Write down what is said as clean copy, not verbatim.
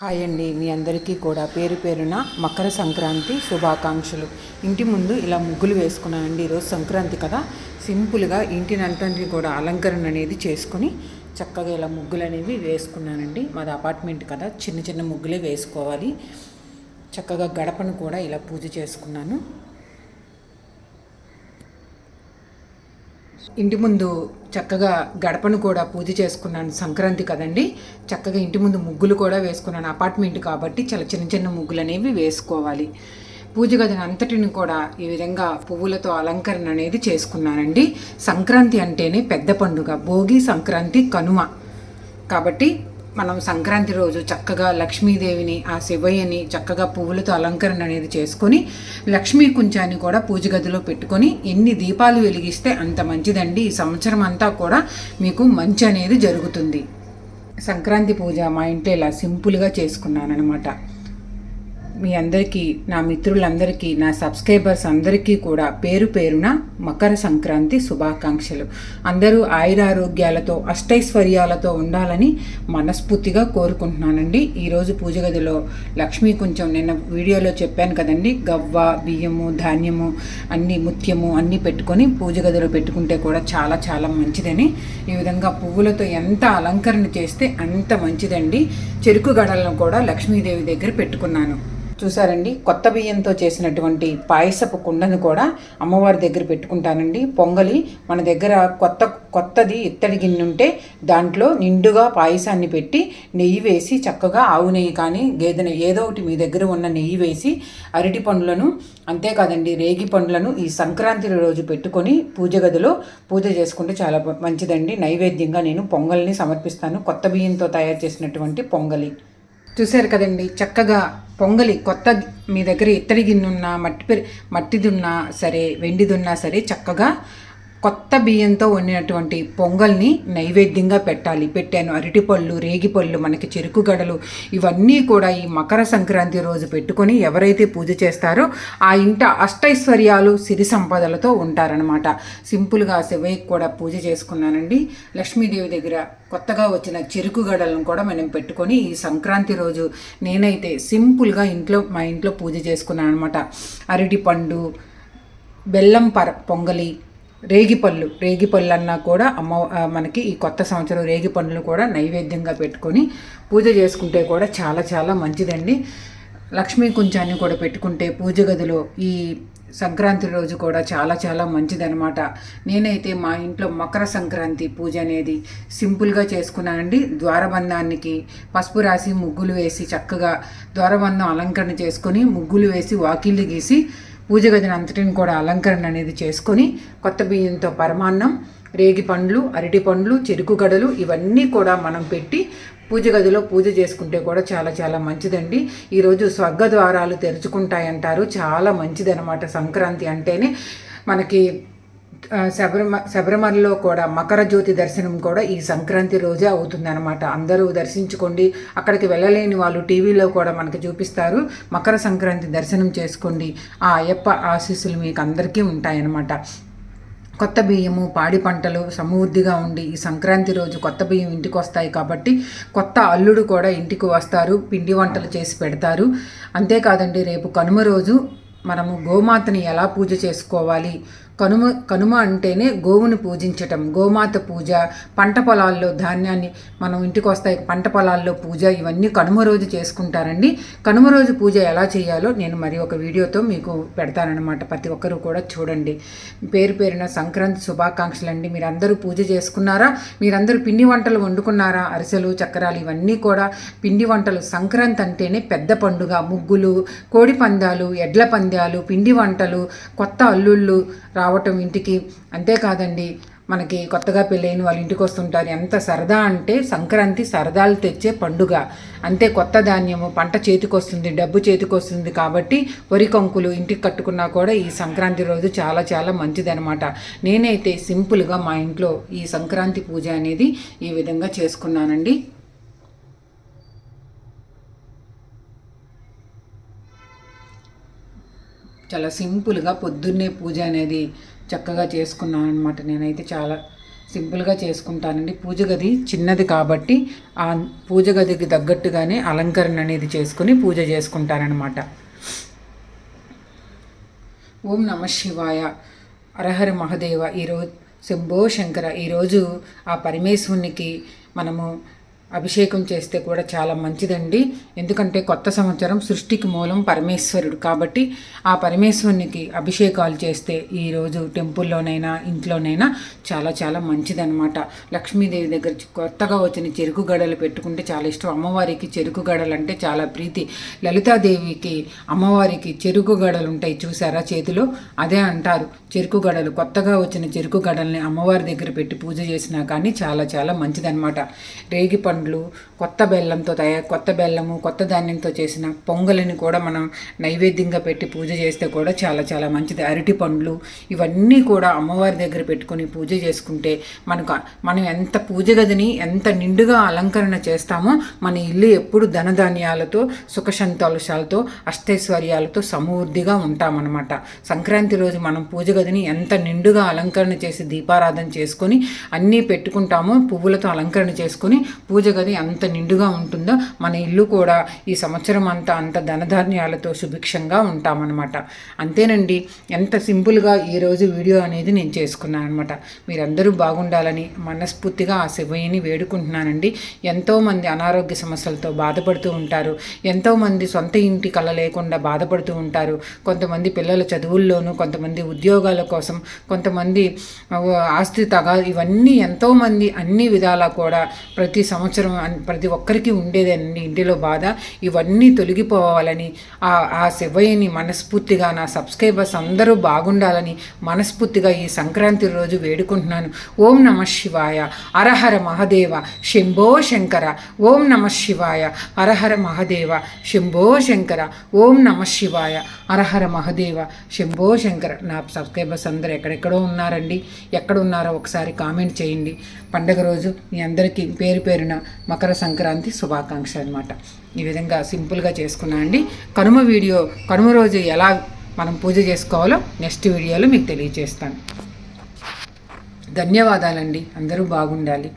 Hi అండి, మీ అందరికీ కూడా పేరు పేరున మకర సంక్రాంతి శుభాకాంక్షలు. ఇంటి ముందు ఇలా ముగ్గులు వేసుకున్నానండి. ఈరోజు సంక్రాంతి కదా, సింపుల్గా ఇంటినంతటిని కూడా అలంకరణ అనేది చేసుకొని చక్కగా ఇలా ముగ్గులు అనేవి వేసుకున్నానండి. మాది అపార్ట్మెంట్ కదా, చిన్న చిన్న ముగ్గులే వేసుకోవాలి. చక్కగా గడపను కూడా ఇలా పూజ చేసుకున్నాను. ఇంటి ముందు చక్కగా గడపను కూడా పూజ చేసుకున్నాను. సంక్రాంతి కదండి, చక్కగా ఇంటి ముందు ముగ్గులు కూడా వేసుకున్నాను. అపార్ట్మెంట్ కాబట్టి చాలా చిన్న చిన్న ముగ్గులు అనేవి వేసుకోవాలి. పూజ గదిని అంతటిని కూడా ఈ విధంగా పువ్వులతో అలంకరణ అనేది చేసుకున్నానండి. సంక్రాంతి అంటేనే పెద్ద పండుగ, భోగి, సంక్రాంతి, కనుమ. కాబట్టి మనం సంక్రాంతి రోజు చక్కగా లక్ష్మీదేవిని, ఆ శివయ్యని చక్కగా పువ్వులతో అలంకరణ అనేది చేసుకొని లక్ష్మీ కుంచాన్ని కూడా పూజ గదిలో పెట్టుకొని ఎన్ని దీపాలు వెలిగిస్తే అంత మంచిదండి. ఈ సంవత్సరం అంతా కూడా మీకు మంచి అనేది జరుగుతుంది. సంక్రాంతి పూజ మా ఇంట్లో ఇలా సింపుల్గా చేసుకున్నాను అనమాట. మీ అందరికీ, నా మిత్రులందరికీ, నా సబ్స్క్రైబర్స్ అందరికీ కూడా పేరు పేరున మకర సంక్రాంతి శుభాకాంక్షలు. అందరూ ఆయురారోగ్యాలతో అష్టైశ్వర్యాలతో ఉండాలని మనస్ఫూర్తిగా కోరుకుంటున్నానండి. ఈరోజు పూజ గదిలో లక్ష్మీ కుంచం, నిన్న వీడియోలో చెప్పాను కదండి, గవ్వ, బియ్యము, ధాన్యము, అన్ని ముత్యము అన్నీ పెట్టుకొని పూజ గదిలో పెట్టుకుంటే కూడా చాలా చాలా మంచిదని. ఈ విధంగా పువ్వులతో ఎంత అలంకరణ చేస్తే అంత మంచిదండి. చెరుకు గడలను కూడా లక్ష్మీదేవి దగ్గర పెట్టుకున్నాను. చూసారండి, కొత్త బియ్యంతో చేసినటువంటి పాయసపు కుండను కూడా అమ్మవారి దగ్గర పెట్టుకుంటానండి. పొంగలి మన దగ్గర కొత్తది ఇత్తడి గిన్నె ఉంటే దాంట్లో నిండుగా పాయసాన్ని పెట్టి నెయ్యి వేసి, చక్కగా ఆవు నెయ్యి కానీ గేదె నెయ్యి ఏదో ఒకటి మీ దగ్గర ఉన్న నెయ్యి వేసి, అరటి పండ్లను, అంతేకాదండి రేగి పండ్లను ఈ సంక్రాంతి రోజు పెట్టుకొని పూజ గదిలో పూజ చేసుకుంటే చాలా మంచిదండి. నైవేద్యంగా నేను పొంగల్ని సమర్పిస్తాను, కొత్త బియ్యంతో తయారు చేసినటువంటి పొంగలి. చూశారు కదండి, చక్కగా పొంగలి కొత్త, మీ దగ్గర ఇత్తడి గిన్నె ఉన్నా, మట్టిదున్నా సరే, వెండిదున్నా సరే, చక్కగా కొత్త బియ్యంతో వండినటువంటి పొంగల్ని నైవేద్యంగా పెట్టాను. అరటిపళ్ళు, రేగిపళ్ళు, మనకి చెరుకు గడలు, ఇవన్నీ కూడా ఈ మకర సంక్రాంతి రోజు పెట్టుకొని ఎవరైతే పూజ చేస్తారో ఆ ఇంట అష్టైశ్వర్యాలు, సిరి సంపదలతో ఉంటారనమాట. సింపుల్గా శివయ్యకి కూడా పూజ చేసుకున్నానండి. లక్ష్మీదేవి దగ్గర కొత్తగా వచ్చిన చెరుకు గడలను కూడా మనం పెట్టుకొని ఈ సంక్రాంతి రోజు నేనైతే సింపుల్గా మా ఇంట్లో పూజ చేసుకున్నాను అనమాట. అరటిపండు, బెల్లం పొంగలి, రేగిపళ్ళు అన్నా కూడా మనకి ఈ కొత్త సంవత్సరం రేగిపండ్లు కూడా నైవేద్యంగా పెట్టుకొని పూజ చేసుకుంటే కూడా చాలా చాలా మంచిదండి. లక్ష్మీ కుంచాన్ని కూడా పెట్టుకుంటే పూజ గదిలో ఈ సంక్రాంతి రోజు కూడా చాలా చాలా మంచిదనమాట. నేనైతే మా ఇంట్లో మకర సంక్రాంతి పూజ అనేది సింపుల్గా చేసుకున్నానండి. ద్వారబంధానికి పసుపు రాసి ముగ్గులు వేసి చక్కగా ద్వారబంధం అలంకరణ చేసుకొని ముగ్గులు వేసి వాకిళ్ళు గీసి పూజ గదిని అంతటిని కూడా అలంకరణ అనేది చేసుకొని కొత్త బియ్యంతో పరమాన్నం, రేగి పండ్లు, అరటి పండ్లు, చెరుకు గడలు ఇవన్నీ కూడా మనం పెట్టి పూజ గదిలో పూజ చేసుకుంటే కూడా చాలా చాలా మంచిదండి. ఈరోజు స్వర్గద్వారాలు తెరుచుకుంటాయంటారు, చాలా మంచిదనమాట. సంక్రాంతి అంటేనే మనకి శబరిమలలో కూడా మకర జ్యోతి దర్శనం కూడా ఈ సంక్రాంతి రోజే అవుతుందన్నమాట. అందరూ దర్శించుకోండి. అక్కడికి వెళ్ళలేని వాళ్ళు టీవీలో కూడా మనకి చూపిస్తారు. మకర సంక్రాంతి దర్శనం చేసుకోండి. ఆ అయ్యప్ప ఆశీస్సులు మీకు అందరికీ ఉంటాయన్నమాట. కొత్త బియ్యము, పాడి పంటలు సమృద్ధిగా ఉండి ఈ సంక్రాంతి రోజు కొత్త బియ్యం ఇంటికి వస్తాయి కాబట్టి కొత్త అల్లుడు కూడా ఇంటికి వస్తారు, పిండి వంటలు చేసి పెడతారు. అంతేకాదండి, రేపు కనుమ రోజు మనము గోమాతని ఎలా పూజ చేసుకోవాలి, కనుమ అంటేనే గోవును పూజించటం, గోమాత పూజ, పంట పొలాల్లో ధాన్యాన్ని మనం ఇంటికి వస్తాయి, పంట పొలాల్లో పూజ, ఇవన్నీ కనుమ రోజు చేసుకుంటారండి. కనుమ రోజు పూజ ఎలా చేయాలో నేను మరి ఒక వీడియోతో మీకు పెడతానన్నమాట. ప్రతి ఒక్కరూ కూడా చూడండి. పేరు పేరున సంక్రాంతి శుభాకాంక్షలు అండి. మీరందరూ పూజ చేసుకున్నారా? మీరందరూ పిండి వంటలు వండుకున్నారా? అరిసెలు, చక్రాలు ఇవన్నీ కూడా పిండి వంటలు. సంక్రాంతి అంటేనే పెద్ద పండుగ. ముగ్గులు, కోడి పందాలు, ఎడ్ల పందాలు, పిండి వంటలు, కొత్త అల్లుళ్ళు రావటం ఇంటికి. అంతేకాదండి, మనకి కొత్తగా పెళ్ళైన వాళ్ళు ఇంటికి వస్తుంటారు. ఎంత సరదా అంటే సంక్రాంతి సరదాలు తెచ్చే పండుగ. అంతే, కొత్త ధాన్యము పంట చేతికి వస్తుంది, డబ్బు చేతికి వస్తుంది. కాబట్టి వరి కంకులు ఇంటికి కట్టుకున్నా కూడా ఈ సంక్రాంతి రోజు చాలా చాలా మంచిదనమాట. నేనైతే సింపుల్గా మా ఇంట్లో ఈ సంక్రాంతి పూజ అనేది ఈ విధంగా చేసుకున్నానండి. చాలా సింపుల్గా పొద్దున్నే పూజ అనేది చక్కగా చేసుకున్నాను అనమాట. నేనైతే చాలా సింపుల్గా చేసుకుంటానండి. పూజ గది చిన్నది కాబట్టి ఆ పూజ గదికి తగ్గట్టుగానే అలంకరణ అనేది చేసుకుని పూజ చేసుకుంటానన్నమాట. ఓం నమ శివాయ, హరహర మహదేవ. ఈరోజు శంభో శంకర. ఈరోజు ఆ పరమేశ్వరునికి మనము అభిషేకం చేస్తే కూడా చాలా మంచిదండి. ఎందుకంటే కొత్త సంవత్సరం సృష్టికి మూలం పరమేశ్వరుడు కాబట్టి ఆ పరమేశ్వరునికి అభిషేకాలు చేస్తే ఈరోజు టెంపుల్లోనైనా ఇంట్లోనైనా చాలా చాలా మంచిదన్నమాట. లక్ష్మీదేవి దగ్గర కొత్తగా వచ్చిన చెరుకు గడలు పెట్టుకుంటే చాలా ఇష్టం. అమ్మవారికి చెరుకు గడలు అంటే చాలా ప్రీతి. లలితాదేవికి అమ్మవారికి చెరుకు గడలు ఉంటాయి చూసారా చేతిలో, అదే అంటారు చెరుకు గడలు. కొత్తగా వచ్చిన చెరుకు గడల్ని అమ్మవారి దగ్గర పెట్టి పూజ చేసినా కానీ చాలా చాలా మంచిదన్నమాట. రేగి పండ్లు, కొత్త బెల్లంతో కొత్త బెల్లము కొత్త ధాన్యంతో చేసిన పొంగలిని కూడా మనం నైవేద్యంగా పెట్టి పూజ చేస్తే కూడా చాలా చాలా మంచిది. అరటి పండ్లు ఇవన్నీ కూడా అమ్మవారి దగ్గర పెట్టుకొని పూజ చేసుకుంటే మనం ఎంత పూజ గదిని ఎంత నిండుగా అలంకరణ చేస్తామో మన ఇల్లు ఎప్పుడు ధనధాన్యాలతో సుఖ సంతోషాలతో అష్టైశ్వర్యాలతో సమృద్ధిగా ఉంటామన్నమాట. సంక్రాంతి రోజు మనం పూజ గదిని ఎంత నిండుగా అలంకరణ చేసి దీపారాధన చేసుకొని అన్నీ పెట్టుకుంటామో, పువ్వులతో అలంకరణ చేసుకొని పూజ గది అంత నిండుగా ఉంటుందో మన ఇల్లు కూడా ఈ సంవత్సరం అంత ధనధాన్యాలతో సుభిక్షంగా ఉంటామన్నమాట. అంతేనండి, ఎంత సింపుల్గా ఈరోజు వీడియో అనేది నేను చేసుకున్నాను అనమాట. మీరందరూ బాగుండాలని మనస్ఫూర్తిగా ఆ శివయ్యని వేడుకుంటున్నానండి. ఎంతోమంది అనారోగ్య సమస్యలతో బాధపడుతూ ఉంటారు. ఎంతోమంది సొంత ఇంటి కళ లేకుండా బాధపడుతూ ఉంటారు. కొంతమంది పిల్లల చదువుల్లోనూ, కొంతమంది ఉద్యోగాల కోసం, కొంతమంది ఆస్తి ఇవన్నీ ఎంతోమంది అన్ని విధాలా కూడా ప్రతి సంవత్సరం ప్రతి ఒక్కరికి ఉండేదండి ఇంటిలో బాధ. ఇవన్నీ తొలగిపోవాలని ఆ శివయ్యని మనస్ఫూర్తిగా నా సబ్స్క్రైబర్స్ అందరూ బాగుండాలని మనస్ఫూర్తిగా ఈ సంక్రాంతి రోజు వేడుకుంటున్నాను. ఓం నమ శివాయ, హరహర మహదేవ, శంభో శంకర. ఓం నమ శివాయ, హరహర మహదేవ, శంభో శంకర. ఓం నమ శివాయ, హరహర మహదేవ, శంభో శంకర. నా సబ్స్క్రైబర్స్ అందరూ ఎక్కడెక్కడో ఉన్నారండి. ఎక్కడ ఉన్నారో ఒకసారి కామెంట్ చేయండి. పండగ రోజు మీ అందరికీ పేరు పేరున మకర సంక్రాంతి శుభాకాంక్ష అనమాట. ఈ విధంగా సింపుల్గా చేసుకున్నా అండి. కనుమ రోజు ఎలా మనం పూజ చేసుకోవాలో నెక్స్ట్ వీడియోలో మీకు తెలియజేస్తాను. ధన్యవాదాలండి. అందరూ బాగుండాలి.